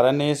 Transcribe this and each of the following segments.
RNAs،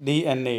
DNA۔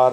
R